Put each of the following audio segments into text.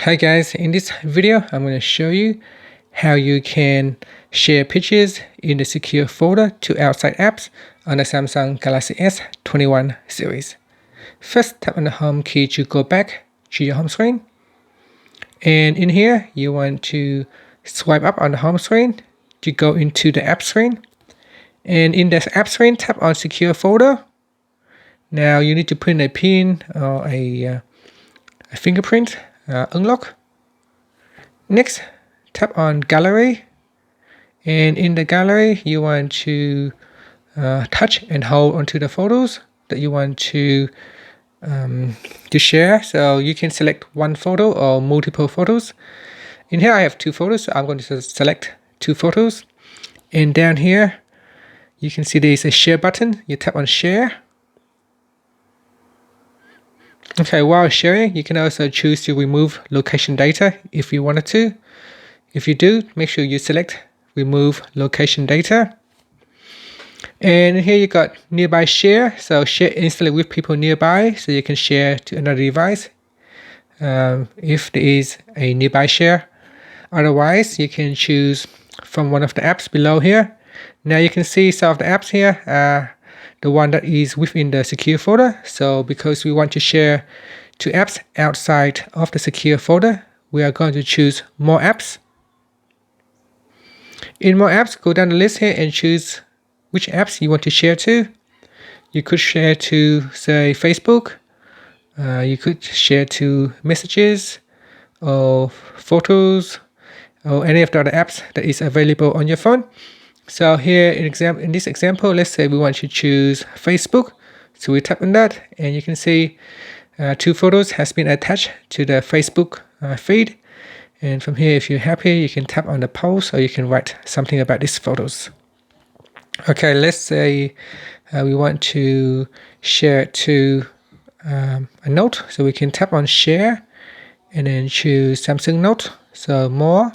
Hi guys, in this video I'm going to show you how you can share pictures in the secure folder to outside apps on the Samsung Galaxy S21 series. First, tap on the home key to go back to your home screen. And in here, you want to swipe up on the home screen to go into the app screen. And in the app screen, tap on secure folder. Now you need to put in a PIN or a fingerprint unlock. Next, tap on gallery, and in the gallery you want to touch and hold onto the photos that you want to share. So you can select one photo or multiple photos. In here I have two photos, so I'm going to select two photos. And down here you can see there's a share button. You tap on share. Okay, while sharing, you can also choose to remove location data if you wanted to. If you do, make sure you select remove location data. And here you got nearby share, so share instantly with people nearby, so you can share to another device if there is a nearby share. Otherwise, you can choose from one of the apps below here. Now you can see some of the apps here. The one that is within the secure folder. So because we want to share to apps outside of the secure folder, we are going to choose more apps. In more apps, go down the list here and choose which apps you want to share to. You could share to, say, Facebook. You could share to messages or photos or any of the other apps that is available on your phone. So here in this example, let's say we want to choose Facebook. So we tap on that and you can see two photos has been attached to the Facebook feed. And from here, if you're happy, you can tap on the post or you can write something about these photos. Okay, let's say we want to share it to a note. So we can tap on share and then choose Samsung Note. So more.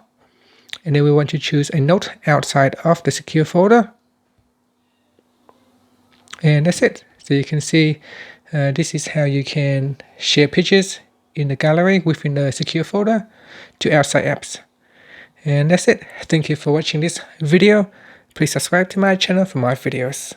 And then we want to choose a note outside of the secure folder. And that's it. So you can see this is how you can share pictures in the gallery within the secure folder to outside apps. And that's it. Thank you for watching this video. Please subscribe to my channel for more videos.